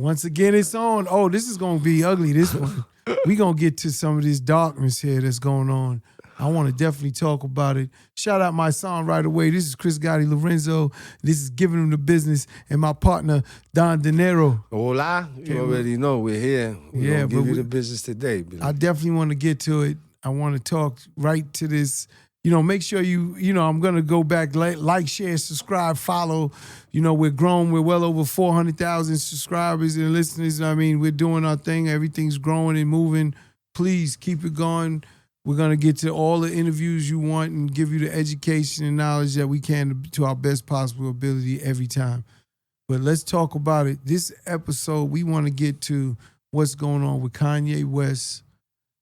Once again, it's on. Oh, this is going to be ugly, this one. We going to get to some of this darkness here that's going on. I want to definitely talk about it. Shout out my song right away. This is Chris Gotti Lorenzo. This is Givin Them The Business. And my partner, Don Dinero. Hola. You already know we're here. We're going to give you the business today. I definitely want to get to it. I want to talk right to this. Make sure I'm going to go back, like, share, subscribe, follow. We're grown. We're well over 400,000 subscribers and listeners. I mean, we're doing our thing. Everything's growing and moving. Please keep it going. We're going to get to all the interviews you want and give you the education and knowledge that we can to our best possible ability every time. But let's talk about it. This episode, we want to get to what's going on with Kanye West.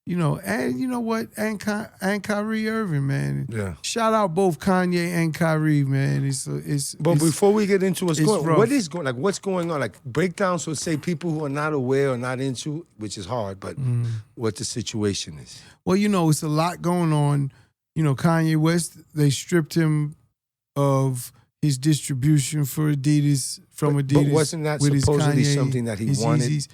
And you know what? And Kyrie Irving, man. Yeah. Shout out both Kanye and Kyrie, man. But before we get into what's going on, what's going on? Like breakdown, so say people who are not aware or not into, which is hard, but what the situation is. Well, it's a lot going on. Kanye West, they stripped him of his distribution for Adidas Adidas. But wasn't that supposedly something that he wanted? Yeezys.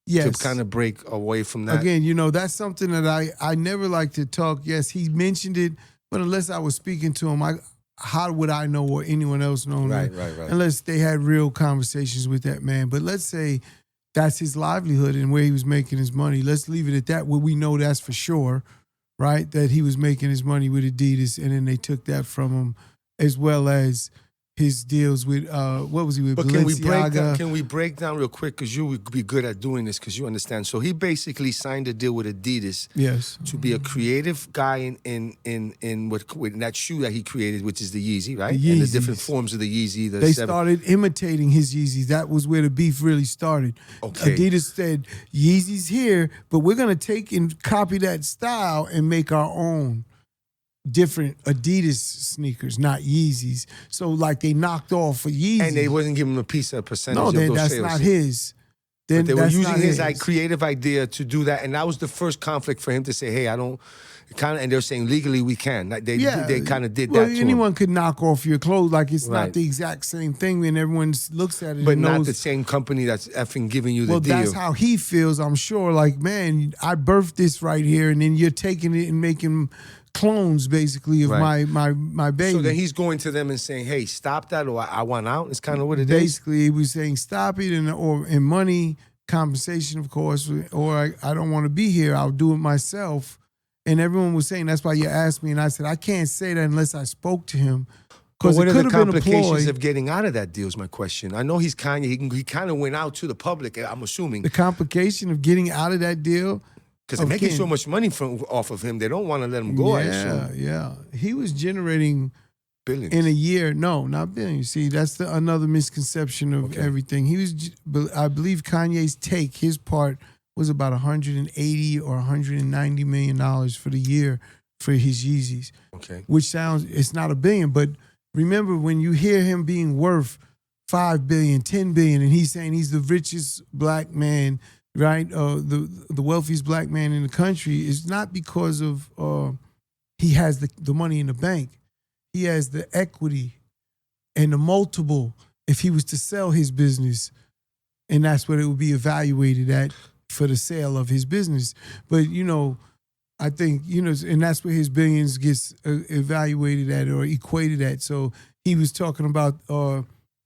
Yes. To kind of break away from that. Again, that's something that I never like to talk. Yes, he mentioned it, but unless I was speaking to him, how would I know or anyone else know? Right. Unless they had real conversations with that man. But let's say that's his livelihood and where he was making his money. Let's leave it at that, where we know that's for sure, right? That he was making his money with Adidas, and then they took that from him, as well as his deals with, what was he with, but Balenciaga? Can we break down real quick, because you would be good at doing this, because you understand. So he basically signed a deal with Adidas, yes, to be a creative guy in that shoe that he created, which is the Yeezy, right? The Yeezys. And the different forms of the Yeezy. They started imitating his Yeezys. That was where the beef really started. Okay. Adidas said, Yeezys here, but we're going to take and copy that style and make our own different Adidas sneakers, not Yeezys. So like they knocked off for Yeezys. And they wasn't giving him a percentage no, of those that's sales. not his. But they were using his creative idea to do that, and that was the first conflict for him to say, hey, I don't, and they're saying legally we can. They kind of did that to anyone him. could knock off your clothes. Like it's Right. not the exact same thing when everyone looks at it But and not knows, the same company that's effing giving you the well, deal. that's how he feels, I'm sure. Like, man, I birthed this right here, and then you're taking it and making clones, basically, of Right. my baby. So then he's going to them and saying, hey, stop that, or I want out. It's kind of what it is. Basically, he was saying, stop it, and money, compensation, of course, or I don't want to be here. I'll do it myself. And everyone was saying, that's why you asked me. And I said, I can't say that unless I spoke to him. Because what it are could the have been a complications ploy. of getting out of that deal is my question. I know he's Kanye. He kind of went out to the public, I'm assuming. The complication of getting out of that deal. Because they're making so much money off of him, they don't want to let him go, I assume. Yeah. He was generating billions. In a year. No, not billions. See, that's another misconception of everything. I believe Kanye's take, his part, was about $180 or $190 million for the year for his Yeezys. Okay. Which sounds, it's not $1 billion, but remember when you hear him being worth $5 billion, $10 billion, and he's saying he's the richest black man, right? The wealthiest black man in the country, is not because of he has the money in the bank. He has the equity and the multiple if he was to sell his business, and that's what it would be evaluated at for the sale of his business. But, I think, and that's where his billions gets evaluated at or equated at. So he was talking about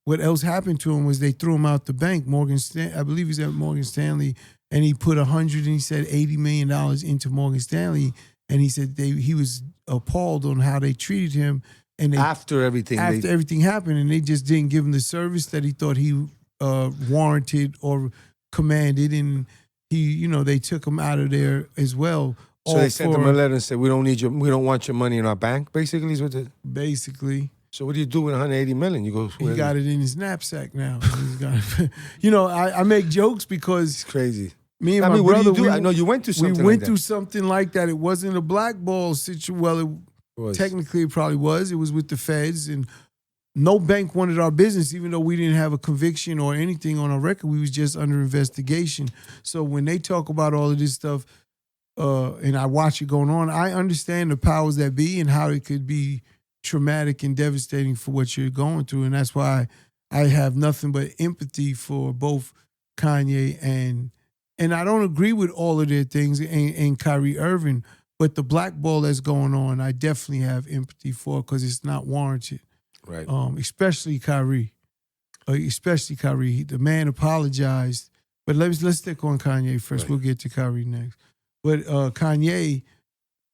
what else happened to him was they threw him out the bank. I believe he's at Morgan Stanley, and he put $80 million into Morgan Stanley, and he said he was appalled on how they treated him. And after everything happened, and they just didn't give him the service that he thought he warranted or commanded, and they took him out of there as well. So they sent him a letter and said, we don't want your money in our bank, basically is what it. Basically. So what do you do with $180 million? You go. He got it in his knapsack now. I make jokes because it's crazy. Me and my brother, I know you went through something. We went through something like that. It wasn't a blackball situation. Well, technically it probably was. It was with the feds, and no bank wanted our business, even though we didn't have a conviction or anything on our record. We was just under investigation. So when they talk about all of this stuff, and I watch it going on, I understand the powers that be and how it could be traumatic and devastating for what you're going through. And that's why I have nothing but empathy for both Kanye and I don't agree with all of their things and Kyrie Irving, but the blackball that's going on, I definitely have empathy for because it's not warranted. Right. Especially Kyrie. The man apologized. But let's stick on Kanye first. Right. We'll get to Kyrie next. But Kanye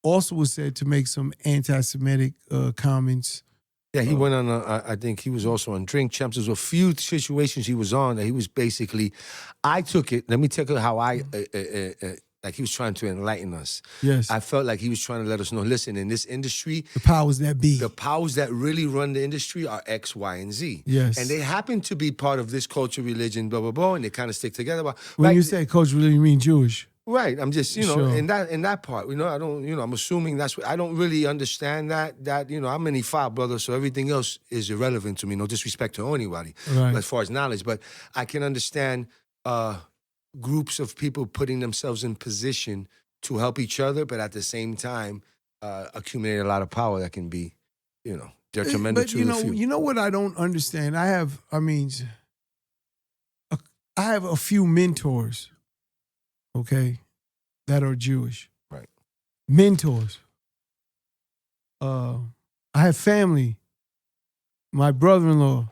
also was said to make some anti-Semitic comments. Yeah, he went on, I think he was also on Drink Champs. There's a few situations he was on that he was basically, I took it, let me tell you how like he was trying to enlighten us. Yes. I felt like he was trying to let us know, listen, in this industry, the powers that be. The powers that really run the industry are X, Y, and Z. Yes. And they happen to be part of this culture, religion, blah, blah, blah, and they kind of stick together. But when you say culture, religion, you mean Jewish? Right. I'm just, sure. in that part, I don't, I'm assuming that's what, I don't really understand that, I'm in five brothers, so everything else is irrelevant to me. No disrespect to anybody as far as knowledge, but I can understand groups of people putting themselves in position to help each other, but at the same time, accumulate a lot of power that can be, detrimental to the few. You know what I don't understand? I have a few mentors, okay, that are Jewish. Right. Mentors. I have family. My brother-in-law,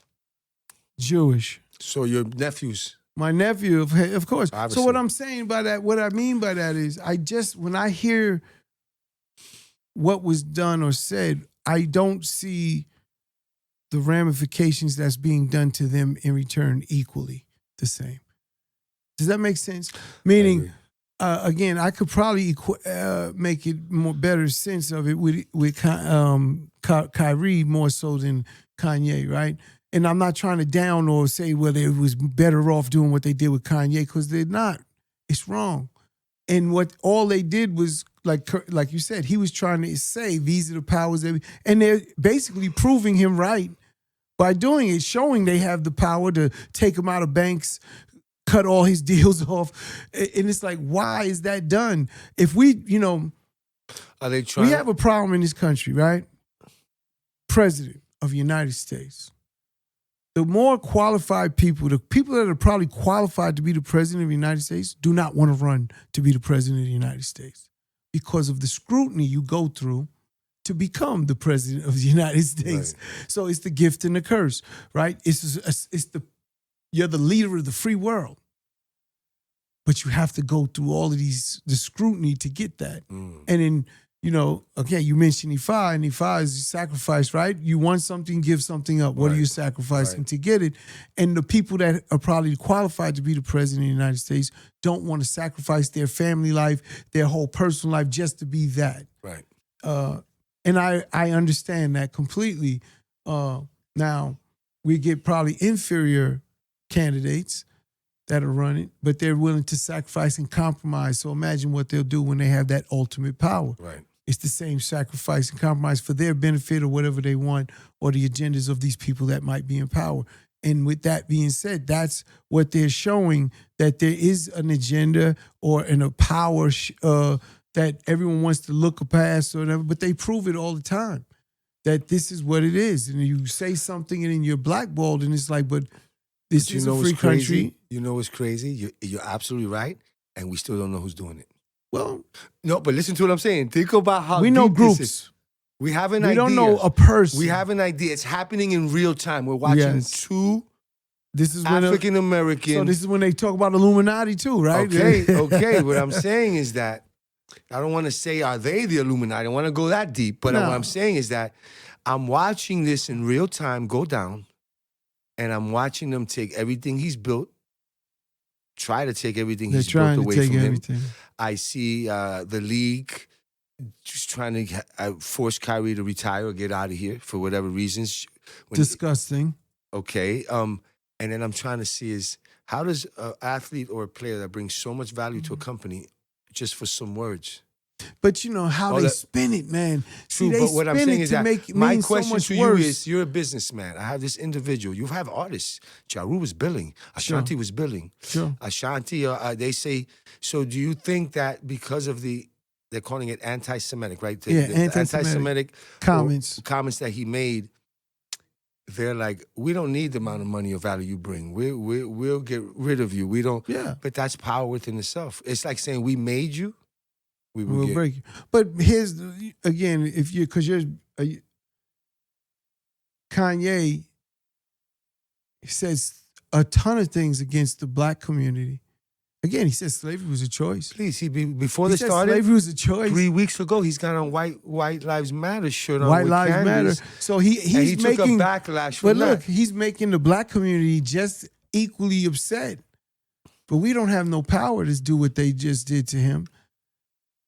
Jewish. So your nephews. My nephew, of course. Obviously. So what I'm saying by that, what I mean by that is when I hear what was done or said, I don't see the ramifications that's being done to them in return equally the same. Does that make sense? Meaning, again, I could probably make it better sense of it with Kyrie more so than Kanye, right? And I'm not trying to down or say whether it was better off doing what they did with Kanye, because they're not. It's wrong. And what all they did was, like you said, he was trying to say these are the powers that, and they're basically proving him right by doing it, showing they have the power to take him out of banks, cut all his deals off. And it's like, why is that done? If we, are they trying? We have a problem in this country, right? President of the United States. The more qualified people, the people that are probably qualified to be the president of the United States do not want to run to be the president of the United States because of the scrutiny you go through to become the president of the United States. Right. So it's the gift and the curse, right? You're the leader of the free world, but you have to go through all of the scrutiny to get that. Mm. And then, okay, you mentioned Ifa, and Ifa is sacrifice, right? You want something, give something up. What are you sacrificing to get it? And the people that are probably qualified to be the president of the United States don't want to sacrifice their family life, their whole personal life just to be that. Right. And I understand that completely. Now, we get probably inferior candidates that are running, but they're willing to sacrifice and compromise. So imagine what they'll do when they have that ultimate power. Right. It's the same sacrifice and compromise for their benefit or whatever they want, or the agendas of these people that might be in power. And with that being said, that's what they're showing, that there is an agenda or a power that everyone wants to look past or whatever, but they prove it all the time, that this is what it is. And you say something and then you're blackballed, and it's like, but this is a free country. You know what's crazy? You're absolutely right, and we still don't know who's doing it. Well, no, but listen to what I'm saying. Think about how we know groups. We have an idea. We don't know a person. We have an idea. It's happening in real time. We're watching two African American. So this is when they talk about Illuminati too, right? Okay. What I'm saying is that I don't want to say are they the Illuminati. I don't want to go that deep. But what I'm saying is that I'm watching this in real time go down, and I'm watching them take everything he's built, try to take everything he's built away from him. I see the league just trying to force Kyrie to retire or get out of here for whatever reasons. Disgusting. Okay. And then I'm trying to see is how does an athlete or a player that brings so much value to a company just for some words? But how they spin it, man. True, but what I'm saying is that my question to you is, you're a businessman. I have this individual. You have artists. Jaru was billing. Ashanti was billing. Sure. Ashanti, they say, so do you think that because of they're calling it anti-Semitic, right? The anti-Semitic anti-Semitic comments that he made, they're like, we don't need the amount of money or value you bring. We'll get rid of you. We don't. Yeah. But that's power within itself. It's like saying we made you. We'll break you. But here's again, because Kanye says a ton of things against the black community. Again, he says slavery was a choice. Please, before this started, slavery was a choice. 3 weeks ago, he's got on White Lives Matter shirt on. White Lives Matter. So he took a backlash from that. But look, that. he's making the black community just equally upset. But we don't have no power to do what they just did to him.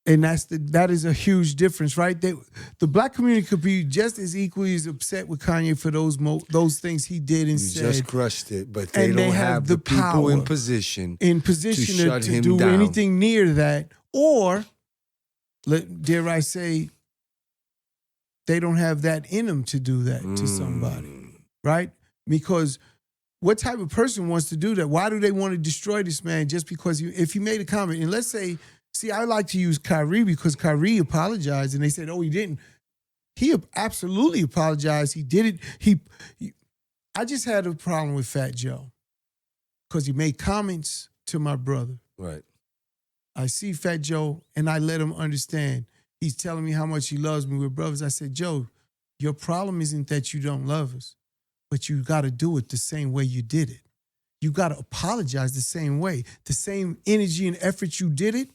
And that is a huge difference, right? The black community could be just as equally as upset with Kanye for those things he did and said. Just crushed it, but they don't have the people in position to do down. Anything near that, or dare I say, they don't have that in them to do that to somebody, right? Because what type of person wants to do that? Why do they want to destroy this man just because if he made a comment? And let's say. See, I like to use Kyrie because Kyrie apologized, and they said, "Oh, he didn't." He absolutely apologized. He did it. I just had a problem with Fat Joe because he made comments to my brother. Right. I see Fat Joe, and I let him understand. He's telling me how much he loves me. We're brothers. I said, Joe, your problem isn't that you don't love us, but you got to do it the same way you did it. You got to apologize the same way. The same energy and effort you did it.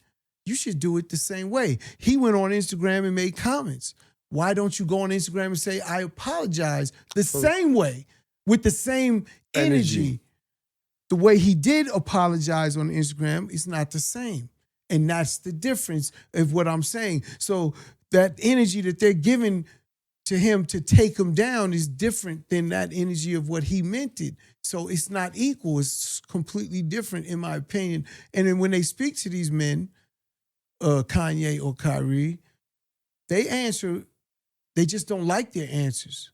You should do it the same way. He went on Instagram and made comments. Why don't you go on Instagram and say, I apologize the same way, with the same energy? The way he did apologize on Instagram is not the same. And that's the difference of what I'm saying. So that energy that they're giving to him to take him down is different than that energy of what he meant it. So it's not equal. It's completely different in my opinion. And then when they speak to these men, Kanye or Kyrie, they answer, they just don't like their answers.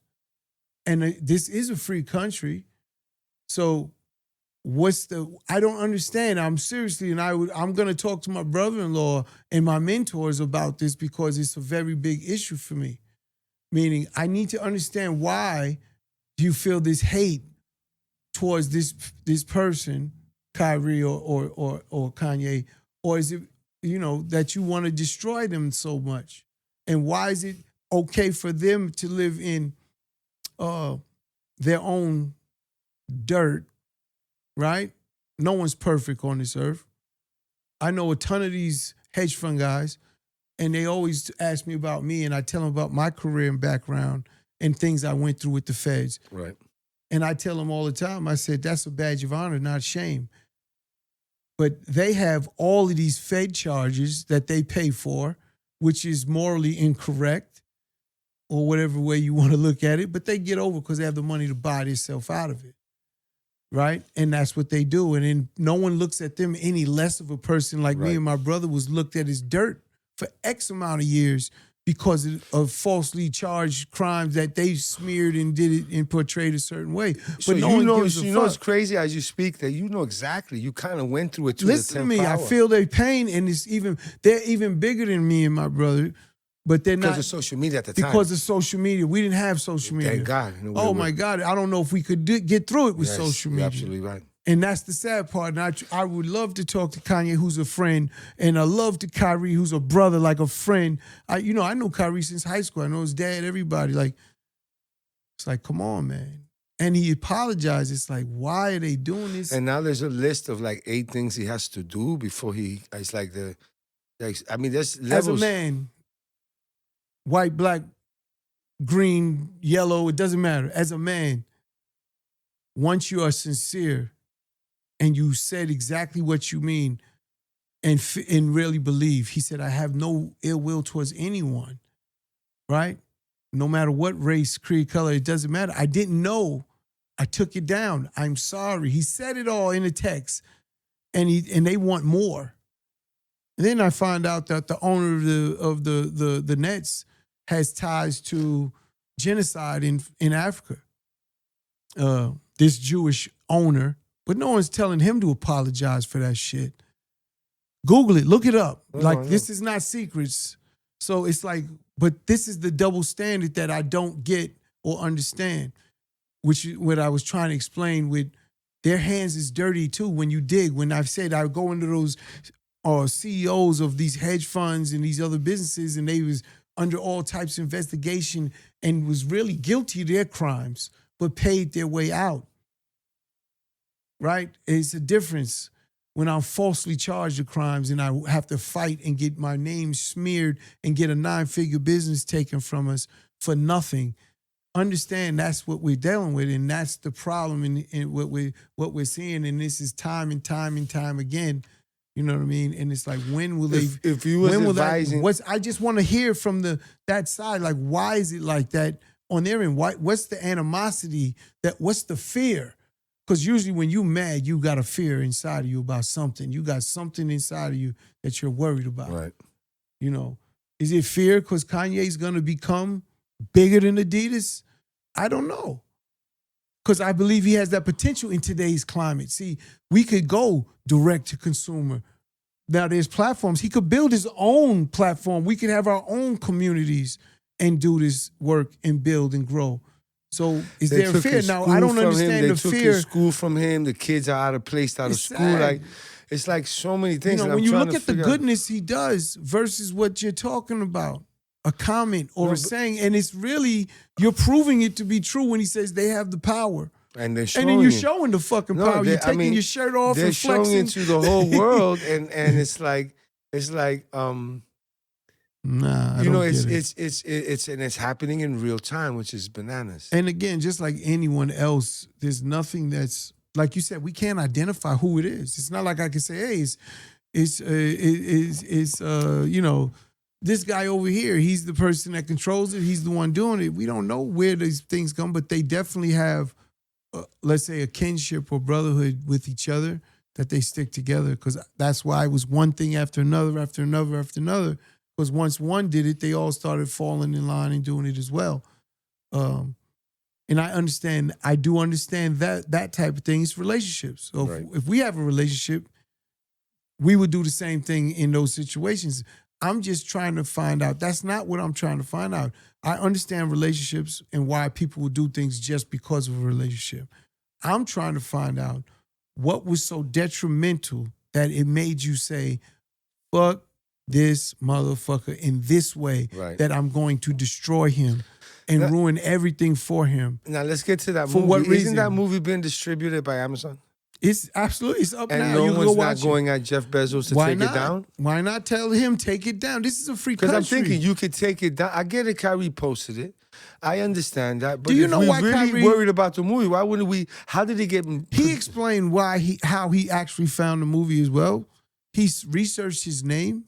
And this is a free country. So I don't understand. I'm seriously, and I'm going to talk to my brother-in-law and my mentors about this because it's a very big issue for me. Meaning I need to understand why do you feel this hate towards this person, Kyrie or Kanye, or is it, that you want to destroy them so much? And why is it okay for them to live in their own dirt, right? No one's perfect on this earth. I know a ton of these hedge fund guys, and they always ask me about me, and I tell them about my career and background and things I went through with the feds. Right. And I tell them all the time, I said, that's a badge of honor, not shame. But they have all of these Fed charges that they pay for, which is morally incorrect, or whatever way you want to look at it. But they get over because they have the money to buy themselves out of it, right? And that's what they do. And then no one looks at them any less of a person. Like me and my brother was looked at as dirt for X amount of years because of falsely charged crimes that they smeared and did it and portrayed a certain way. But so no one gives a fuck. It's crazy as you speak that you know exactly. You kind of went through it. Listen to me. I feel their pain, and they're even bigger than me and my brother. But they're not because of social media at the time. Because of social media, we didn't have social media. Thank God. Oh my God! I don't know if we could get through it with social media. You're absolutely right. And that's the sad part. And I would love to talk to Kanye, who's a friend, and I love to Kyrie, who's a brother, like a friend. I know Kyrie since high school. I know his dad, everybody. Like, it's like, come on, man. And he apologized. It's like, why are they doing this? And now there's a list of like 8 things he has to do before it's like there's levels. As a man, white, black, green, yellow, it doesn't matter. As a man, once you are sincere, and you said exactly what you mean and really believe. He said, I have no ill will towards anyone, right? No matter what race, creed, color, it doesn't matter. I didn't know. I took it down. I'm sorry. He said it all in a text, and they want more. And then I find out that the owner of the Nets has ties to genocide in Africa. This Jewish owner. But no one's telling him to apologize for that shit. Google it. Look it up. This is not secrets. So it's like, but this is the double standard that I don't get or understand. which is what I was trying to explain with their hands is dirty too. When you dig, when I've said I go into those CEOs of these hedge funds and these other businesses, and they was under all types of investigation and was really guilty of their crimes, but paid their way out. Right? It's a difference when I'm falsely charged of crimes and I have to fight and get my name smeared and get a 9-figure business taken from us for nothing. Understand that's what we're dealing with, and that's the problem in what we're seeing, and this is time and time and time again. You know what I mean? And it's like, when will they? If you was advising, I just want to hear from that side. Like, why is it like that on their end? What's the animosity? What's the fear? Because usually when you mad, you got a fear inside of you about something. You got something inside of you that you're worried about. Right. You know, is it fear because Kanye's going to become bigger than Adidas? I don't know. Because I believe he has that potential in today's climate. See, we could go direct to consumer. Now there's platforms. He could build his own platform. We could have our own communities and do this work and build and grow. So is there fear? Now, I don't understand the fear. They took his school from him. The kids are out of place, out of school. Like, it's like so many things. You know, when you look at the goodness he does versus what you're talking about, a comment or a saying, and it's really, you're proving it to be true when he says they have the power. And they're showing and then you're it. showing the fucking power. You're taking your shirt off and flexing. They're showing it to the whole world, and it's like nah, I you know, don't get it's happening in real time, which is bananas. And again, just like anyone else, there's nothing that's, like you said, we can't identify who it is. It's not like I can say, hey, it's you know, this guy over here, he's the person that controls it. He's the one doing it. We don't know where these things come, but they definitely have, let's say, a kinship or brotherhood with each other that they stick together. Because that's why it was one thing after another, after another, after another. Because once one did it, they all started falling in line and doing it as well. And I do understand that type of thing. It's relationships. So right. if we have a relationship, we would do the same thing in those situations. I'm just trying to find out. That's not what I'm trying to find out. I understand relationships and why people will do things just because of a relationship. I'm trying to find out what was so detrimental that it made you say, fuck this motherfucker in this way, right, that I'm going to destroy him and ruin everything for him. Now let's get to that for movie. What reason? Isn't that movie being distributed by Amazon? It's absolutely, it's up and now. No you one's go not going at Jeff Bezos to Why take not? it down? Why not tell him take it down? This is a free country. Because I'm thinking you could take it down. I get it, Kyrie posted it. I understand that. But do you if know we're why really Kyrie worried about the movie, why wouldn't we? How did he get? He explained how he actually found the movie as well. He researched his name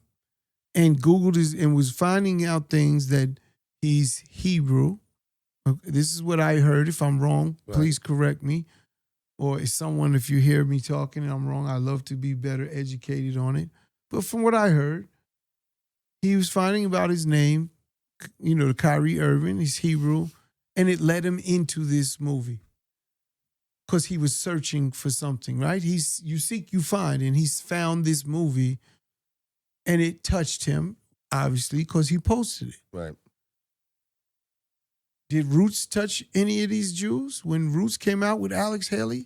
and Googled his and was finding out things that he's Hebrew. This is what I heard. If I'm wrong, please correct me. Or if you hear me talking and I'm wrong, I'd love to be better educated on it. But from what I heard, he was finding about his name, you know, the Kyrie Irving, he's Hebrew, and it led him into this movie. Because he was searching for something, right? You seek, you find, and he's found this movie, and it touched him, obviously, because he posted it. Right. Did Roots touch any of these Jews when Roots came out with Alex Haley?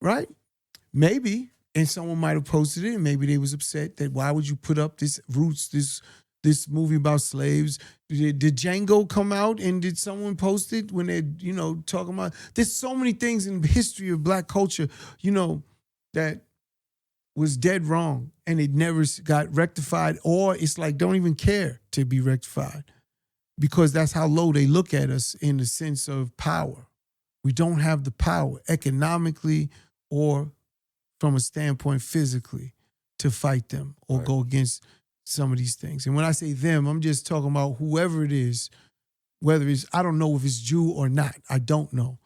Right? Maybe. And someone might have posted it, and maybe they was upset that why would you put up this Roots, this movie about slaves? Did Django come out and did someone post it when they're, you know, talking about, there's so many things in the history of black culture, you know, that was dead wrong and it never got rectified, or it's like don't even care to be rectified. Because that's how low they look at us in the sense of power. We don't have the power economically or from a standpoint physically to fight them or go against some of these things. And when I say them, I'm just talking about whoever it is, whether it's, I don't know if it's Jew or not. I don't know.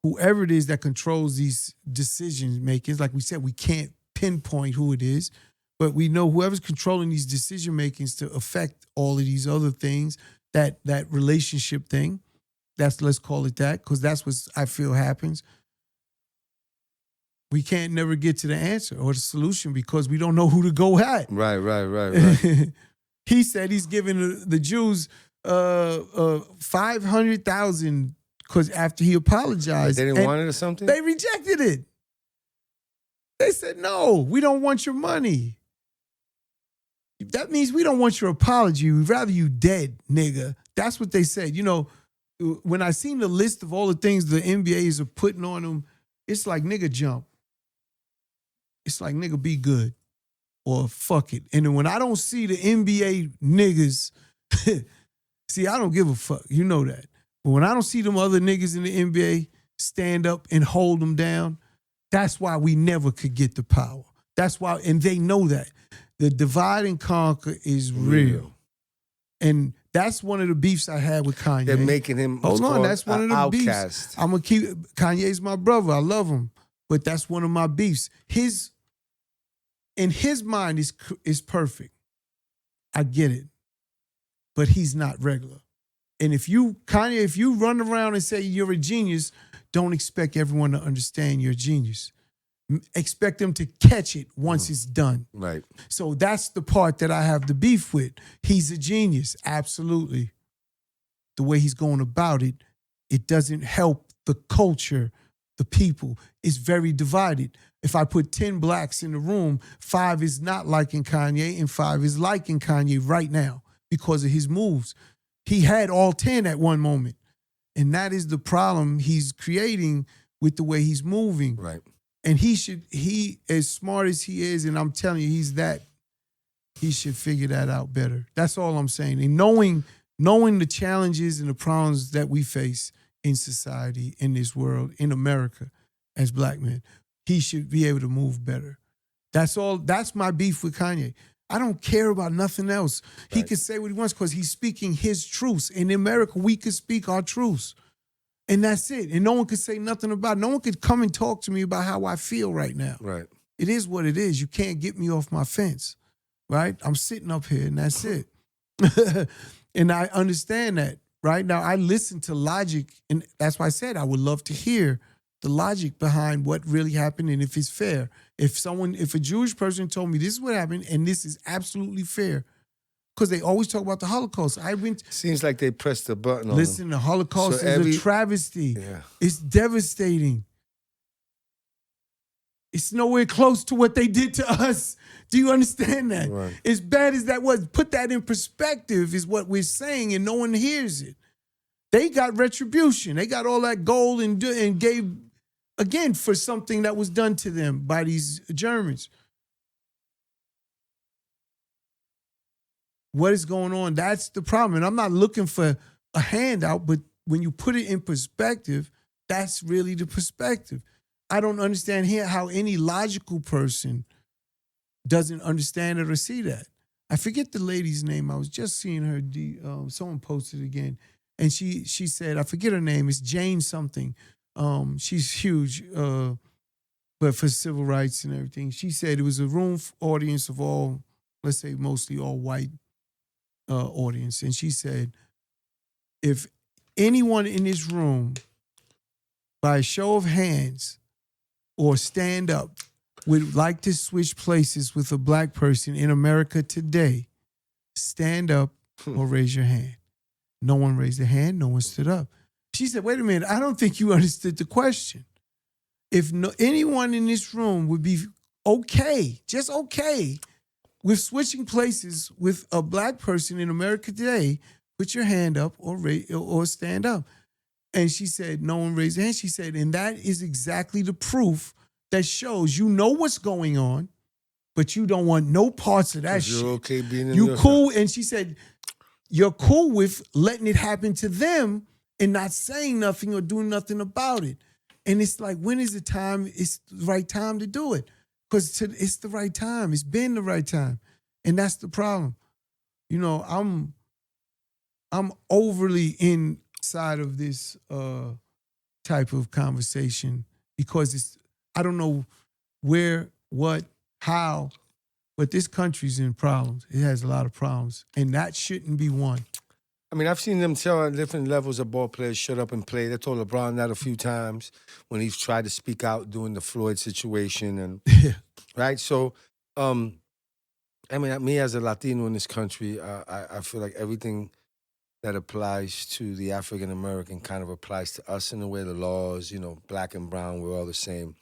Whoever it is that controls these decision makings, like we said, we can't pinpoint who it is, but we know whoever's controlling these decision makings to affect all of these other things, that relationship thing, let's call it that, because that's what I feel happens. We can't never get to the answer or the solution because we don't know who to go at. Right. He said he's giving the Jews 500,000 Because after he apologized, They didn't want it or something? They rejected it. They said, no, we don't want your money. That means we don't want your apology. We'd rather you dead, nigga. That's what they said. You know, when I seen the list of all the things the NBAs are putting on them, it's like, nigga, jump. It's like, nigga, be good. Or fuck it. And then when I don't see the NBA niggas, see, I don't give a fuck. You know that. But when I don't see them other niggas in the NBA stand up and hold them down, that's why we never could get the power. That's why, and they know that. The divide and conquer is real. And that's one of the beefs I had with Kanye. They're making him hold on, that's one of the outcast. beefs. I'm gonna keep Kanye's my brother. I love him. But that's one of my beefs. In his mind is perfect. I get it. But he's not regular. And if you run around and say you're a genius, don't expect everyone to understand you're a genius. Expect them to catch it once it's done. Right. So that's the part that I have the beef with. He's a genius, absolutely. The way he's going about it, it doesn't help the culture, the people. It's very divided. If I put 10 blacks in the room, 5 is not liking Kanye and 5 is liking Kanye right now because of his moves. He had all 10 at one moment. And that is the problem he's creating with the way he's moving. Right. And he, as smart as he is, and I'm telling you, he should figure that out better. That's all I'm saying. And knowing the challenges and the problems that we face in society, in this world, in America, as black men, he should be able to move better. That's all. That's my beef with Kanye. I don't care about nothing else. Right. He could say what he wants because he's speaking his truths. In America, we could speak our truths. And that's it. And no one could say nothing about it. No one could come and talk to me about how I feel right now. Right. It is what it is. You can't get me off my fence, right? I'm sitting up here and that's it. And I understand that, right? Now, I listen to logic, and that's why I said I would love to hear the logic behind what really happened and if it's fair. If a Jewish person told me this is what happened and this is absolutely fair, because they always talk about the Holocaust. Seems like they pressed the button on Listen, the Holocaust is a travesty. Yeah. It's devastating. It's nowhere close to what they did to us. Do you understand that? Right. As bad as that was, put that in perspective is what we're saying, and no one hears it. They got retribution. They got all that gold and gave, again, for something that was done to them by these Germans. What is going on? That's the problem. And I'm not looking for a handout, but when you put it in perspective, that's really the perspective. I don't understand here how any logical person doesn't understand it or see that. I forget the lady's name. I was just seeing her. Someone posted again. And she said, I forget her name. It's Jane something. She's huge, but for civil rights and everything. She said it was a room audience of all, let's say mostly all white audience. And she said, if anyone in this room, by a show of hands or stand up, would like to switch places with a black person in America today, stand up or raise your hand. No one raised their hand. No one stood up. She said, wait a minute, I don't think you understood the question. If anyone in this room would be okay, just okay, with switching places with a black person in America today, put your hand up or stand up. And she said, no one raised their hand. She said, and that is exactly the proof that shows you know what's going on, but you don't want no parts of that shit. You're okay being in you cool. And she said, you're cool with letting it happen to them and not saying nothing or doing nothing about it. And it's like, when is the time? It's the right time to do it. Because it's the right time. It's been the right time. And that's the problem. You know, I'm overly inside of this type of conversation because I don't know where, what, how, but this country's in problems. It has a lot of problems. And that shouldn't be one. I mean, I've seen them tell on different levels of ball players shut up and play. They told LeBron that a few times when he's tried to speak out during the Floyd situation. And right? So, I mean, me as a Latino in this country, I feel like everything that applies to the African American kind of applies to us in a way. The laws, black and brown, we're all the same.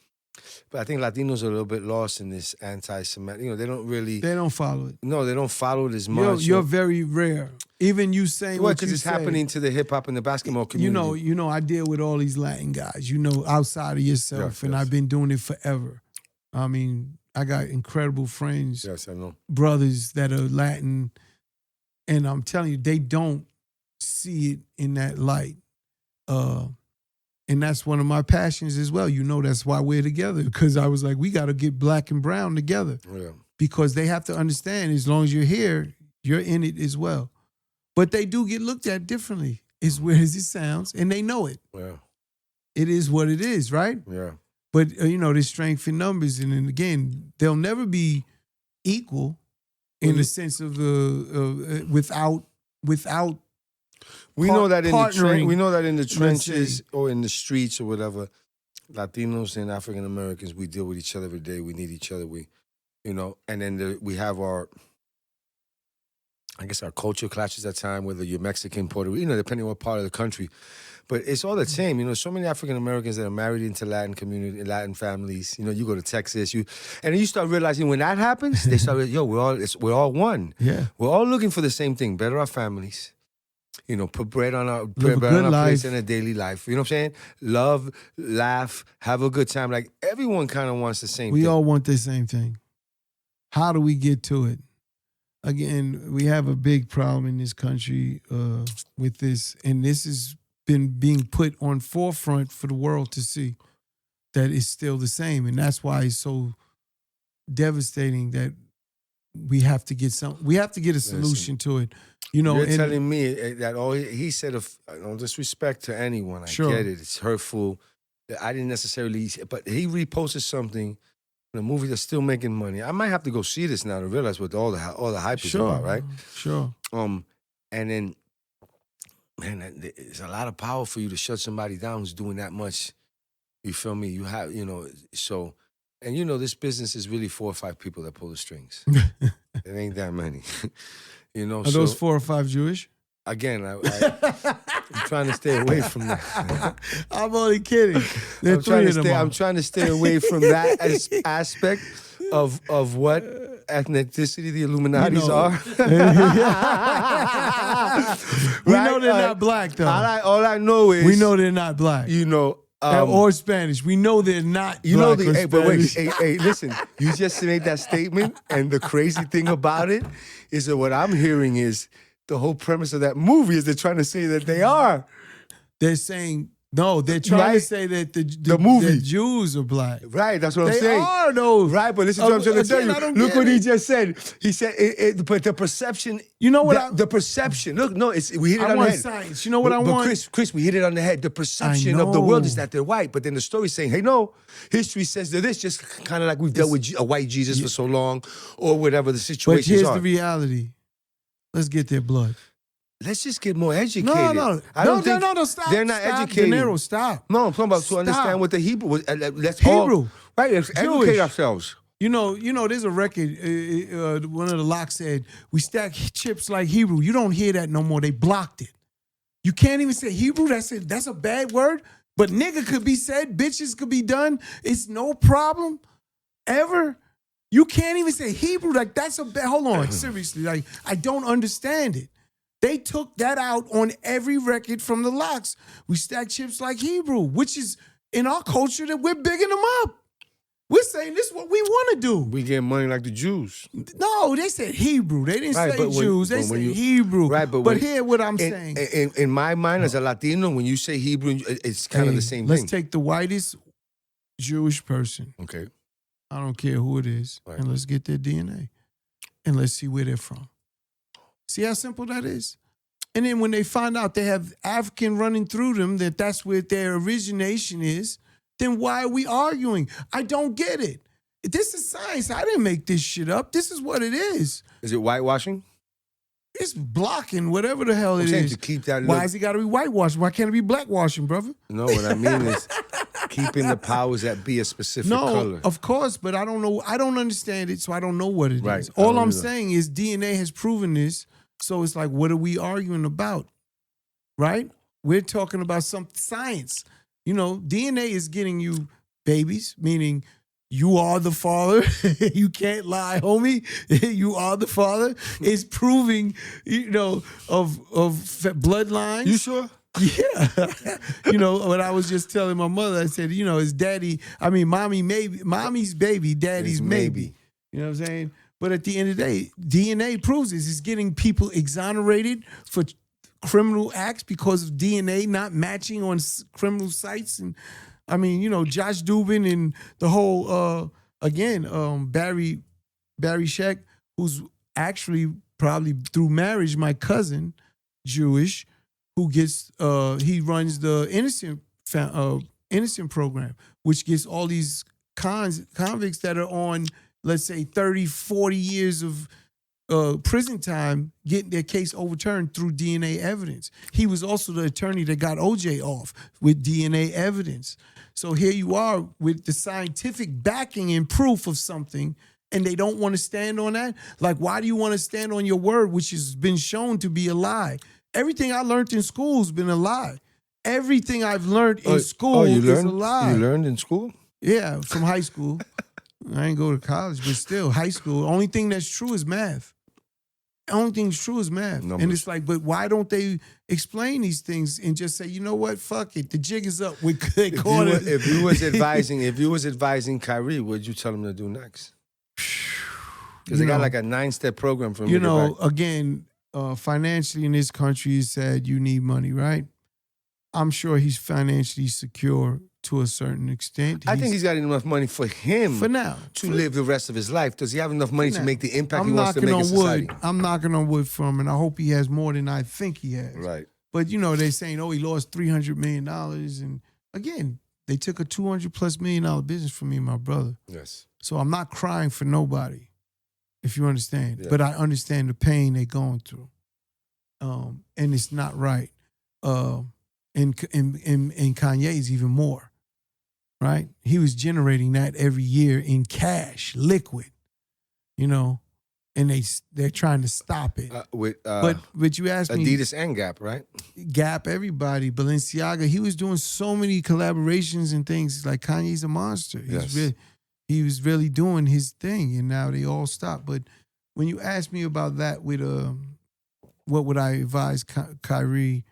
But I think Latinos are a little bit lost in this anti-Semitic. They don't really. They don't follow it. No, they don't follow it as much. You're very rare. Even you saying what you say. Because it's happening to the hip hop and the basketball community. I deal with all these Latin guys. Outside of yourself, and I've been doing it forever. I mean, I got incredible friends. Yes, I know. Brothers that are Latin, and I'm telling you, they don't see it in that light. And that's one of my passions as well. That's why we're together. Because I was like, we got to get black and brown together. Yeah. Because they have to understand, as long as you're here, you're in it as well. But they do get looked at differently, as weird as it sounds, and they know it. Yeah. It is what it is, right? Yeah. But, there's strength in numbers. And then again, they'll never be equal in the sense of without we know that partnering. in the trenches or in the streets or whatever, Latinos and African Americans, we deal with each other every day. We need each other. And then we have our culture clashes at times, whether you're Mexican, Puerto Rican, depending on what part of the country. But it's all the same. So many African Americans that are married into Latin families. You go to Texas, and then you start realizing when that happens, they start, we're all one. Yeah. We're all looking for the same thing: better our families. Put bread on our Live place in a daily life. You know what I'm saying? Love, laugh, have a good time. Like everyone kind of wants the same thing. We all want the same thing. How do we get to it? Again, we have a big problem in this country with this, and this has been being put on forefront for the world to see that it's still the same, and that's why it's so devastating that we have to get a solution to it. You're telling me that he said, no disrespect to anyone. I get it. It's hurtful. I didn't necessarily, but he reposted something in a movie that's still making money. I might have to go see this now to realize what all the hype is about, right? Sure. And then, man, it's a lot of power for you to shut somebody down who's doing that much. You feel me? You have, so, and this business is really 4 or 5 people that pull the strings. It ain't that many. Are those 4 or 5 Jewish? Again, I'm trying to stay away from that. I'm only kidding. I'm trying to stay away from that aspect of what ethnicity the Illuminatis are. We know they're not black, though. All I know is we know they're not black. Or Spanish. We know they're not black or Spanish. But wait, hey, listen. You just made that statement, and the crazy thing about it is that what I'm hearing is the whole premise of that movie is they're trying to say that they are. They're saying, no, they're trying to say that the movie. The Jews are black. Right, that's what I'm saying. They are, though. Right, but listen to what I'm trying to tell you. Look what he just said. He said, but the perception. You know what? The perception. Look, no, we hit it on the head. I want science. You know what I want? But Chris, we hit it on the head. The perception of the world is that they're white, but then the story's saying, hey, no, history says they're this, just kind of like we've dealt with a white Jesus for so long, or whatever the situations are. But here's the reality. Let's get their blood. Let's just get more educated. No, stop. They're not educated. Dinero, stop. No, I'm talking about to understand what the Hebrew was. Let's Hebrew. Let's educate ourselves. There's a record, one of the locks said, we stack chips like Hebrew. You don't hear that no more. They blocked it. You can't even say Hebrew. That's a bad word. But nigga could be said. Bitches could be done. It's no problem. Ever. You can't even say Hebrew. Like, that's a bad, hold on, seriously. Like, I don't understand it. They took that out on every record from the locks. We stack chips like Hebrew, which is in our culture that we're bigging them up. We're saying this is what we want to do. We get money like the Jews. No, they said Hebrew. They didn't say Jews. They said Hebrew. Right, but hear what I'm saying. In my mind, as a Latino, when you say Hebrew, it's kind of the same thing. Let's take the whitest Jewish person. Okay. I don't care who it is. Right. And let's get their DNA. And let's see where they're from. See how simple that is? And then when they find out they have African running through them, that's where their origination is, then why are we arguing? I don't get it. This is science. I didn't make this shit up. This is what it is. Is it whitewashing? It's blocking, whatever the hell it is. To keep that Why has it got to be whitewashing? Why can't it be blackwashing, brother? No, what I mean is keeping the powers that be a specific color. No, of course, but I don't know. I don't understand it, so I don't know what it is. All I'm saying is DNA has proven this. So it's like, what are we arguing about? right? We're talking about some science. DNA is getting you babies, meaning you are the father. You can't lie, homie. You are the father. It's proving, of bloodlines. You sure? Yeah. What I was just telling my mother, I said, his daddy, mommy's baby, daddy's maybe. You know what I'm saying? But at the end of the day, DNA proves this. It's getting people exonerated for criminal acts because of DNA not matching on criminal sites. And Josh Dubin and the whole, Barry Sheck, who's actually probably through marriage, my cousin, Jewish, who gets, he runs the innocent program, which gets all these convicts that are on, let's say, 30, 40 years of prison time, getting their case overturned through DNA evidence. He was also the attorney that got OJ off with DNA evidence. So here you are with the scientific backing and proof of something, and they don't want to stand on that. Like, why do you want to stand on your word, which has been shown to be a lie? Everything I learned in school has been a lie. Everything I've learned in school is a lie. You learned in school? Yeah, from high school. I ain't go to college, but still, high school. Only thing that's true is math. Only thing that's true is math. Numbers. And it's like, but why don't they explain these things and just say, you know what, fuck it, the jig is up. If you was advising Kyrie, what would you tell him to do next? Because they got like a 9-step program for him. Again, financially in this country, it's said you need money, right? I'm sure he's financially secure to a certain extent. I think he's got enough money for him for now to live the rest of his life. Does he have enough money to make the impact he wants to make in society? I'm knocking on wood for him, and I hope he has more than I think he has. Right. But they're saying, he lost $300 million, and again, they took a $200+ million business from me and my brother. Yes. So I'm not crying for nobody, if you understand. Yeah. But I understand the pain they're going through, and it's not right. And Kanye's even more. Right? He was generating that every year in cash, liquid, and they're trying to stop it. But you asked me, Adidas and Gap, right? Gap, everybody, Balenciaga. He was doing so many collaborations and things. Like, Kanye's a monster. He was really doing his thing, and now they all stopped. But when you ask me about that with what would I advise Kyrie?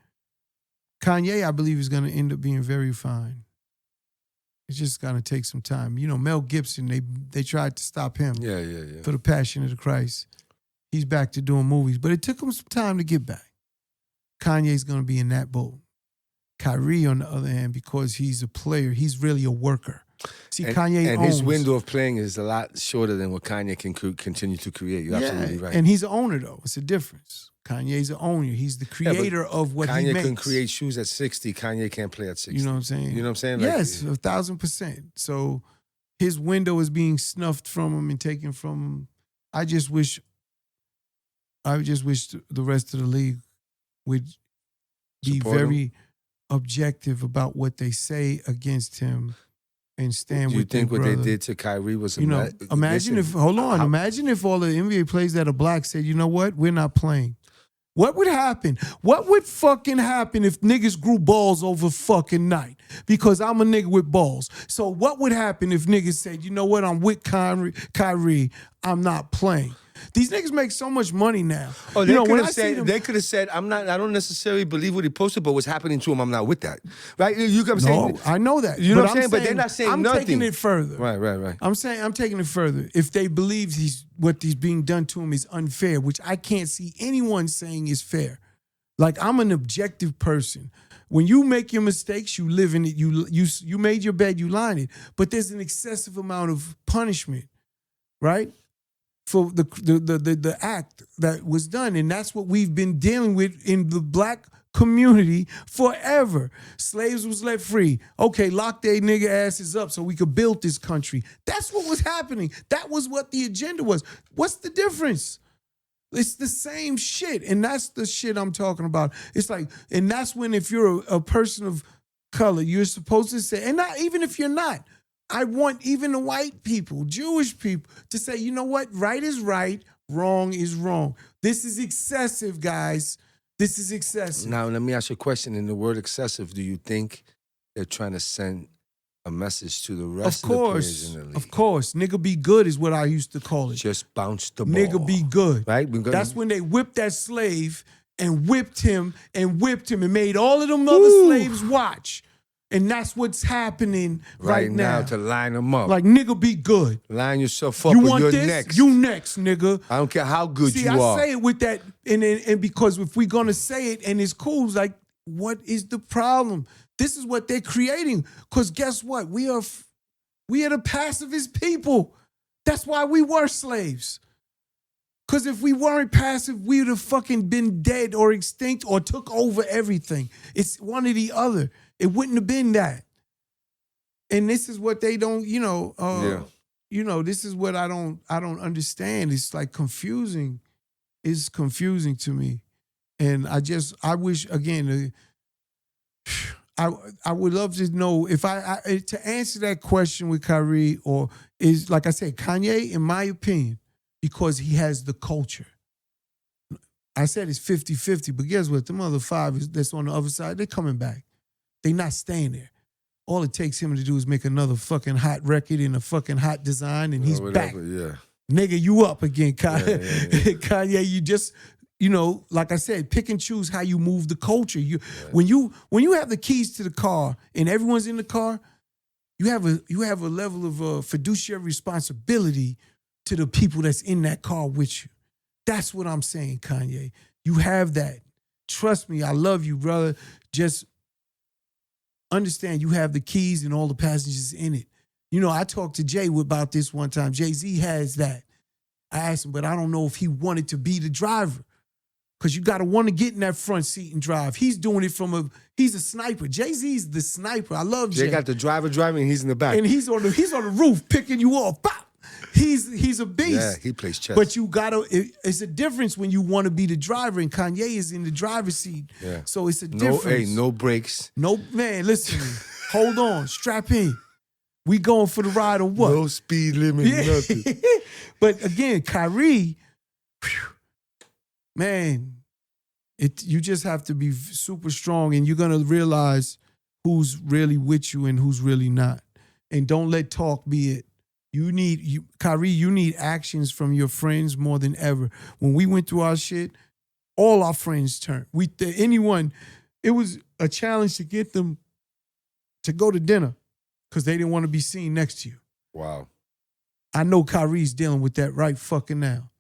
Kanye, I believe, is going to end up being very fine. It's just going to take some time. Mel Gibson, they tried to stop him for the Passion of the Christ. He's back to doing movies, but it took him some time to get back. Kanye's going to be in that boat. Kyrie, on the other hand, because he's a player, he's really a worker. See, Kanye and owns. His window of playing is a lot shorter than what Kanye can continue to create. You're absolutely right. And he's an owner, though. It's a difference. Kanye's an owner. He's the creator of what he makes. Kanye can create shoes at 60. Kanye can't play at 60. You know what I'm saying? You know what I'm saying? Yes, 1,000%. So his window is being snuffed from him and taken from him. I just wish the rest of the league would be very objective about what they say against him and stand with their brother. Do you think what they did to Kyrie was imagine if all the NBA players that are black said, you know what, we're not playing. What would happen? What would fucking happen if niggas grew balls over fucking night? Because I'm a nigga with balls. So what would happen if niggas said, you know what, I'm with Kyrie, I'm not playing? These niggas make so much money now. Oh, they could have said, I don't necessarily believe what he posted, but what's happening to him, I'm not with that. Right? You come saying, I know that. You know what I'm saying? But they're not saying nothing. I'm taking it further. Right. I'm taking it further. If they believe what is being done to him is unfair, which I can't see anyone saying is fair. Like, I'm an objective person. When you make your mistakes, you live in it. You made your bed, you lie in it. But there's an excessive amount of punishment, right? For the act that was done. And that's what we've been dealing with in the black community forever. Slaves was let free. Okay, lock their nigga asses up so we could build this country. That's what was happening. That was what the agenda was. What's the difference? It's the same shit. And that's the shit I'm talking about. It's like, and that's when, if you're a person of color, you're supposed to say, and not even if you're not, I want even the white people, Jewish people, to say, you know what? Right is right, wrong is wrong. This is excessive, guys. This is excessive. Now, let me ask you a question. In the word excessive, do you think they're trying to send a message to the rest of the players in the league? Of course. Nigga be good is what I used to call it. Just bounce the ball. Nigga be good. Right? That's when they whipped that slave and whipped him and made all of them other slaves watch. And that's what's happening right now. To line them up. Like, nigga, be good. Line yourself up. You want you're this? next. You next, nigga. I don't care how good you I are. say it with that, and because if we're gonna say it and it's cool, it's like, what is the problem? This is what they're creating. Because guess what? We are the pacifist people. That's why we were slaves. Because if we weren't passive, we would have fucking been dead or extinct or took over everything. It's one or the other. It wouldn't have been that. And this is what they don't, this is what I don't understand. It's like confusing. It's confusing to me. And I wish, again, I would love to know if to answer that question with Kyrie, or is, like I said, Kanye, in my opinion, because he has the culture. I said it's 50-50, but guess what? The other five that's on the other side, they're coming back. They're not staying there. All it takes him to do is make another fucking hot record in a fucking hot design, and he's back. Yeah. Nigga, you up again, Kanye. Yeah. Kanye, you just, like I said, pick and choose how you move the culture. When you have the keys to the car and everyone's in the car, you have a level of fiduciary responsibility to the people that's in that car with you. That's what I'm saying, Kanye. You have that. Trust me, I love you, brother. Just understand you have the keys and all the passengers in it. I talked to Jay about this one time. Jay-Z has that. I asked him, but I don't know if he wanted to be the driver. Because you got to want to get in that front seat and drive. He's doing it he's a sniper. Jay-Z's the sniper. I love Jay. They got the driver driving, he's in the back. And he's on the roof picking you off. Bop! He's a beast. Yeah, he plays chess. But it's a difference when you want to be the driver, and Kanye is in the driver's seat. Yeah. So it's a difference. No brakes. No, man, listen to me. Hold on, strap in. We going for the ride or what? No speed limit, nothing. But again, Kyrie, man, you just have to be super strong, and you're going to realize who's really with you and who's really not. And don't let talk be it. Kyrie, you need actions from your friends more than ever. When we went through our shit, all our friends turned. It was a challenge to get them to go to dinner because they didn't want to be seen next to you. Wow. I know Kyrie's dealing with that right fucking now.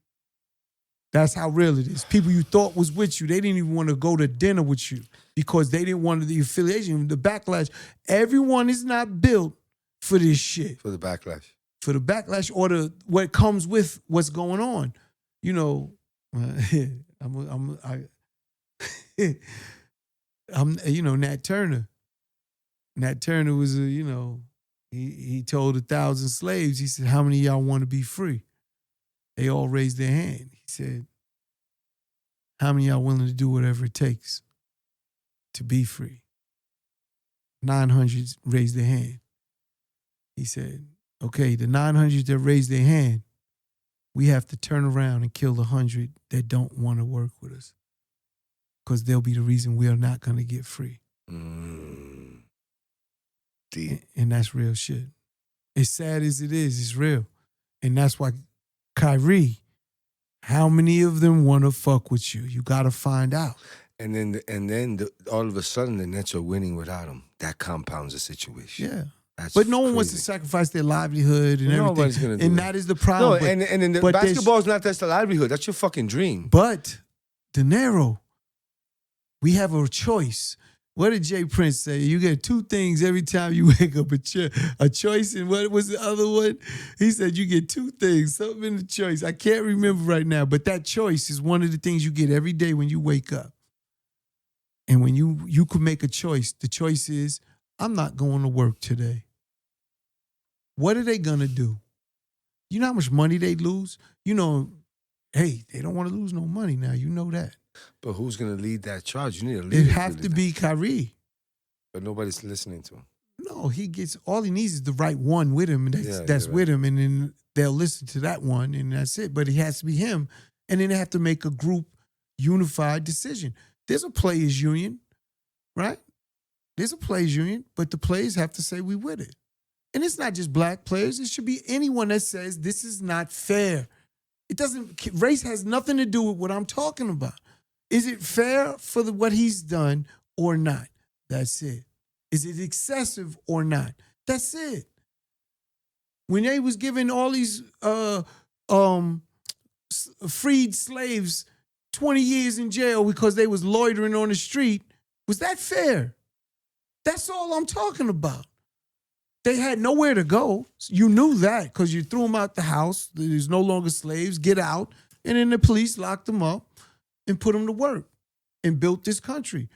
That's how real it is. People you thought was with you, they didn't even want to go to dinner with you because they didn't want the affiliation, the backlash. Everyone is not built for this shit. For the backlash. For the backlash or what comes with what's going on. Nat Turner. Nat Turner was he told 1,000 slaves, he said, how many of y'all want to be free? They all raised their hand. He said, how many of y'all willing to do whatever it takes to be free? 900 raised their hand. He said, okay, the 900 that raised their hand, we have to turn around and kill the 100 that don't want to work with us. Because they'll be the reason we are not going to get free. Deep. And that's real shit. As sad as it is, it's real. And that's why Kyrie, how many of them want to fuck with you? You got to find out. And then all of a sudden the Nets are winning without him. That compounds the situation. Yeah. That's but no one crazy. wants to sacrifice their livelihood and Nobody's everything. Gonna do and that is the problem. No, and the basketball is not just the livelihood. That's your fucking dream. But, Dinero, we have a choice. What did Jay Prince say? You get two things every time you wake up, a choice, and what was the other one? He said you get two things, something in the choice. I can't remember right now, but that choice is one of the things you get every day when you wake up. And when you could make a choice, the choice is, I'm not going to work today. What are they going to do? You know how much money they lose? Hey, they don't want to lose no money now. You know that. But who's going to lead that charge? You need a leader. It have to be Kyrie. But nobody's listening to him. No, all he needs is the right one with him, and that's with him, and then they'll listen to that one, and that's it. But it has to be him, and then they have to make a group unified decision. There's a players union, right? There's a players union, but the players have to say we with it. And it's not just black players. It should be anyone that says this is not fair. It doesn't, race has nothing to do with what I'm talking about. Is it fair for what he's done or not? That's it. Is it excessive or not? That's it. When they was giving all these freed slaves 20 years in jail because they was loitering on the street, was that fair? That's all I'm talking about. They had nowhere to go. You knew that because you threw them out the house. There's no longer slaves. Get out. And then the police locked them up and put them to work and built this country.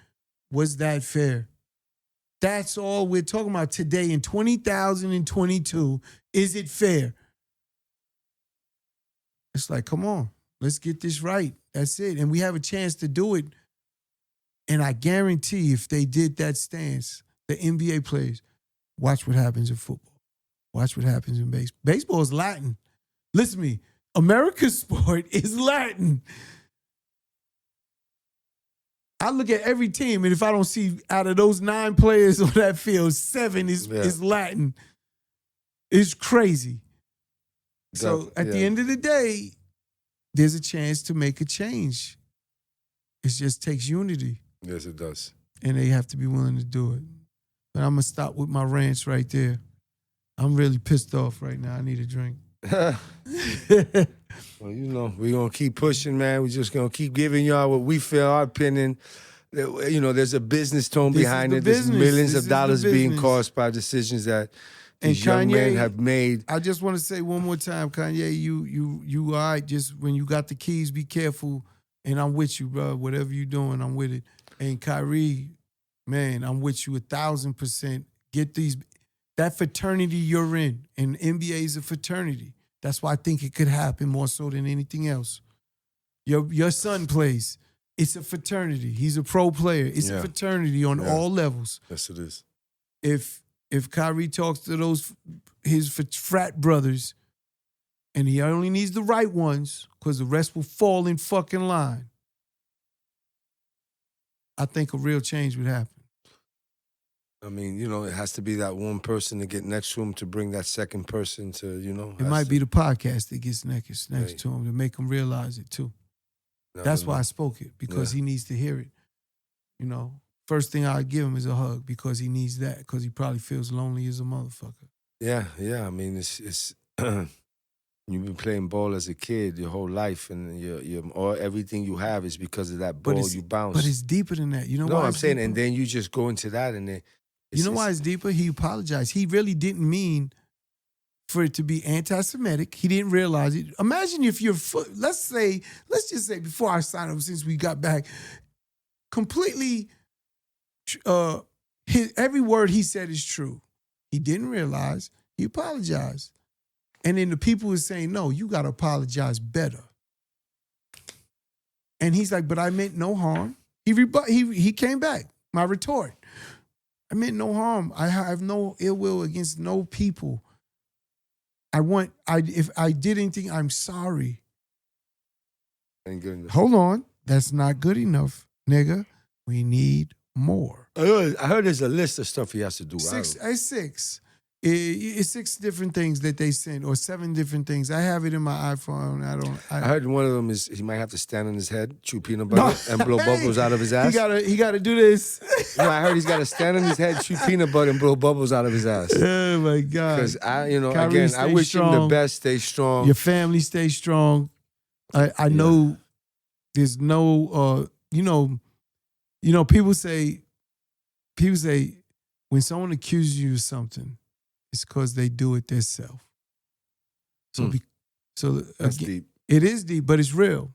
Was that fair? That's all we're talking about today in 2022. Is it fair? It's like, come on, let's get this right. That's it. And we have a chance to do it. And I guarantee if they did that stance, the NBA players, watch what happens in football. Watch what happens in baseball. Baseball is Latin. Listen to me. America's sport is Latin. I look at every team, and if I don't see out of those 9 players on that field, 7 is Latin. It's crazy. So at the end of the day, there's a chance to make a change. It just takes unity. Yes, it does. And they have to be willing to do it. But I'm going to stop with my rants right there. I'm really pissed off right now. I need a drink. Well, you know, we're going to keep pushing, man. We're just going to keep giving y'all what we feel, our opinion. You know, there's a business tone behind it. There's millions of dollars being cost by decisions that these young men have made. I just want to say one more time, Kanye, you all right. Just when you got the keys, be careful. And I'm with you, bro. Whatever you're doing, I'm with it. And Kyrie, man, I'm with you 1,000%. Get that fraternity you're in. And NBA is a fraternity. That's why I think it could happen more so than anything else. Your son plays. It's a fraternity. He's a pro player. It's a fraternity on all levels. Yes, it is. If Kyrie talks to his frat brothers, and he only needs the right ones, because the rest will fall in fucking line, I think a real change would happen. I mean, you know, it has to be that one person to get next to him to bring that second person to, you know. It might be the podcast that gets next to him to make him realize it too. That's why I spoke it, because he needs to hear it. You know, first thing I'd give him is a hug, because he needs that, because he probably feels lonely as a motherfucker. Yeah. I mean, it's you've been playing ball as a kid your whole life, and everything you have is because of that ball you bounce. But it's deeper than that. You know why? No, I'm saying, and then you just go into that, and then you know why it's deeper? He apologized. He really didn't mean for it to be anti-Semitic. He didn't realize it. Imagine if let's just say before I signed up, since we got back, completely, every word he said is true. He didn't realize. He apologized. And then the people were saying, no, you got to apologize better. And he's like, but I meant no harm. He came back. My retort. I meant no harm. I have no ill will against no people. If I did anything, I'm sorry. Ain't good enough. Hold on. That's not good enough, nigga. We need more. I heard there's a list of stuff he has to do. Six. It's 6 different things that they sent, or 7 different things. I have it in my iPhone. I heard one of them is he might have to stand on his head, chew peanut butter, and blow bubbles out of his ass. He gotta do this. No, I heard he's got to stand on his head, chew peanut butter, and blow bubbles out of his ass. Oh my God! Because Kyrie, again, I wish him the best. Stay strong. Your family stay strong. I know there's no people say when someone accuses you of something, it's because they do it themselves. So That's deep. It is deep, but it's real,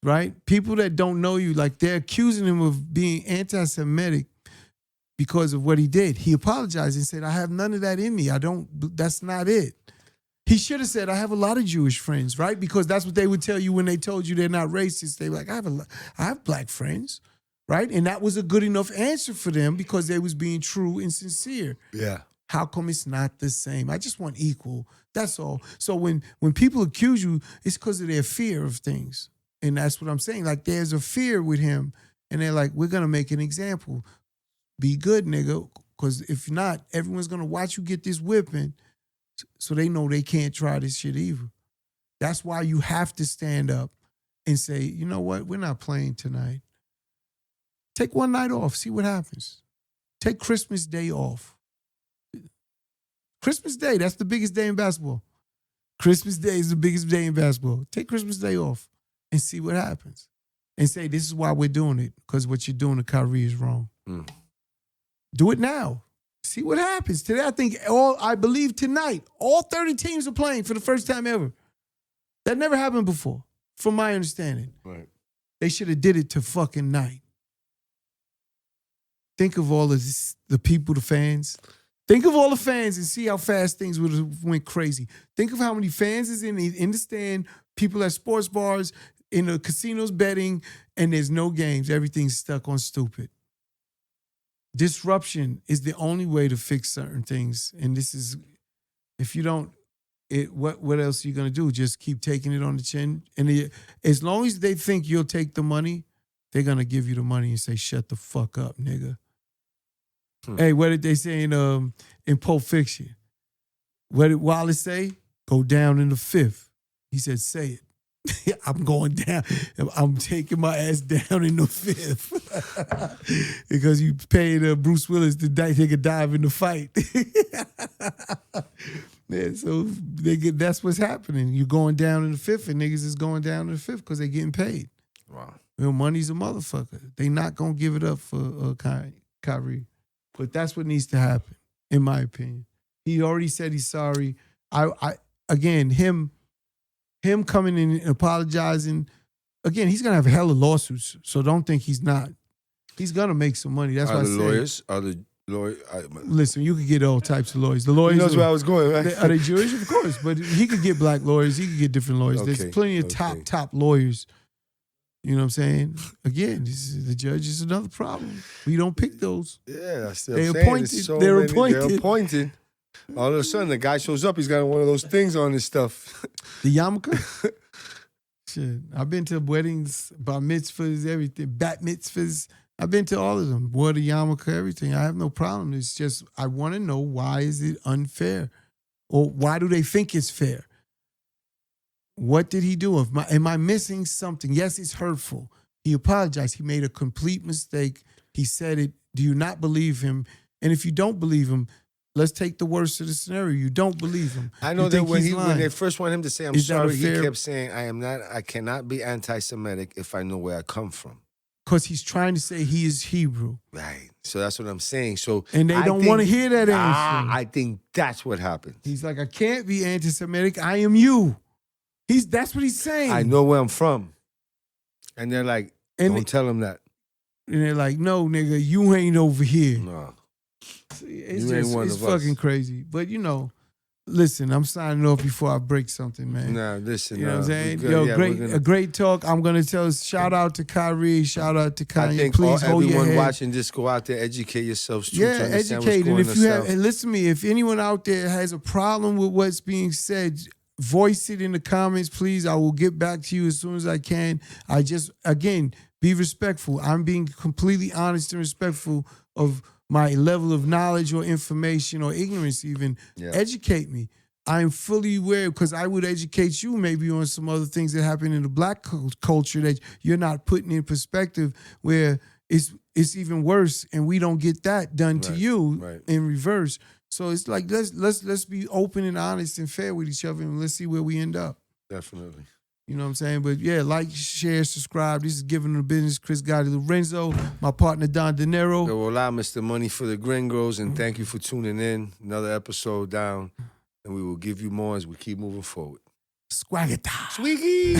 right? People that don't know you, like they're accusing him of being anti-Semitic because of what he did. He apologized and said, I have none of that in me. That's not it. He should have said, I have a lot of Jewish friends, right? Because that's what they would tell you when they told you they're not racist. They were like, I have black friends, right? And that was a good enough answer for them because they was being true and sincere. Yeah. How come it's not the same? I just want equal. That's all. So when people accuse you, it's because of their fear of things. And that's what I'm saying. Like there's a fear with him And they're like, we're going to make an example. Be good, nigga. Because if not, everyone's going to watch you get this whipping. So they know they can't try this shit either. That's why you have to stand up and say, you know what? We're not playing tonight. Take one night off. See what happens. Take Christmas Day off. Christmas Day, that's the biggest day in basketball. Christmas Day is the biggest day in basketball. Take Christmas Day off and see what happens. And say, this is why we're doing it, because what you're doing to Kyrie is wrong. Do it now. See what happens. Today, I believe tonight, all 30 teams are playing for the first time ever. That never happened before, from my understanding. Right. They should have did it to fucking night. Think of all of this, the people, the fans. Think of all the fans and see how fast things would have went crazy. Think of how many fans is in the stand, people at sports bars, in the casinos betting, and there's no games. Everything's stuck on stupid. Disruption is the only way to fix certain things. And this is, if you don't, what else are you going to do? Just keep taking it on the chin? And as long as they think you'll take the money, they're going to give you the money and say, shut the fuck up, nigga. Hey, what did they say in Pulp Fiction? What did Wallace say? Go down in the fifth. He said, say it. I'm going down. I'm taking my ass down in the fifth. Because you paid Bruce Willis to take a dive in the fight. Man, so that's what's happening. You're going down in the fifth, and niggas is going down in the fifth because they're getting paid. Wow. You know, money's a motherfucker. They not going to give it up for Kyrie. But that's what needs to happen, in my opinion. He already said he's sorry. Again, him coming in and apologizing, again, he's gonna have hella lawsuits. So don't think he's not. He's gonna make some money. That's why I say. Are the lawyers? Listen, you could get all types of lawyers. The lawyers. He knows where I was going, right? Are they Jewish? Of course, but he could get black lawyers. He could get different lawyers. Okay, There's plenty of top lawyers. You know what I'm saying? Again, the judge is another problem. We don't pick those. Yeah, that's what They're I'm saying. appointed. They're appointed. They're appointed. All of a sudden, the guy shows up. He's got one of those things on his stuff. The yarmulke? Shit. I've been to weddings, bar mitzvahs, everything, bat mitzvahs. I've been to all of them. Wore the yarmulke, everything. I have no problem. It's just, I want to know, why is it unfair? Or why do they think it's fair? What did he do? Am I missing something? Yes, it's hurtful. He apologized. He made a complete mistake. He said it. Do you not believe him? And if you don't believe him, let's take the worst of the scenario. You don't believe him. I know that when they first wanted him to say, I'm sorry, he kept saying, I cannot be anti-Semitic if I know where I come from. Because he's trying to say he is Hebrew. Right. So that's what I'm saying. So and they don't want to hear that answer. I think that's what happened. He's like, I can't be anti-Semitic. I am you. That's what he's saying. I know where I'm from. And they're like, don't tell him that. And they're like, no, nigga, you ain't over here. No. It's fucking crazy. But, listen, I'm signing off before I break something, man. Nah, listen. You know what I'm saying? Yo, a great talk. I'm going to tell shout out to Kyrie, shout out to Kanye. I think please hold your head. Everyone watching this, go out there, educate yourselves. Yeah, educate. And if you have, and listen to me, if anyone out there has a problem with what's being said, voice it in the comments, please. I will get back to you as soon as I can. Again, be respectful. I'm being completely honest and respectful of my level of knowledge or information or ignorance even. Yeah. Educate me. I'm fully aware, because I would educate you maybe on some other things that happen in the black culture that you're not putting in perspective, where it's even worse, and we don't get that done to you in reverse. So it's like, let's be open and honest and fair with each other, and let's see where we end up. Definitely. You know what I'm saying? But yeah, like, share, subscribe. This is Givin Them The Business. Chris Gotti Lorenzo, my partner Don Dinero. Hola, Mr. Money for the Gringos, and thank you for tuning in. Another episode down, and we will give you more as we keep moving forward. Squagata. Swiggy.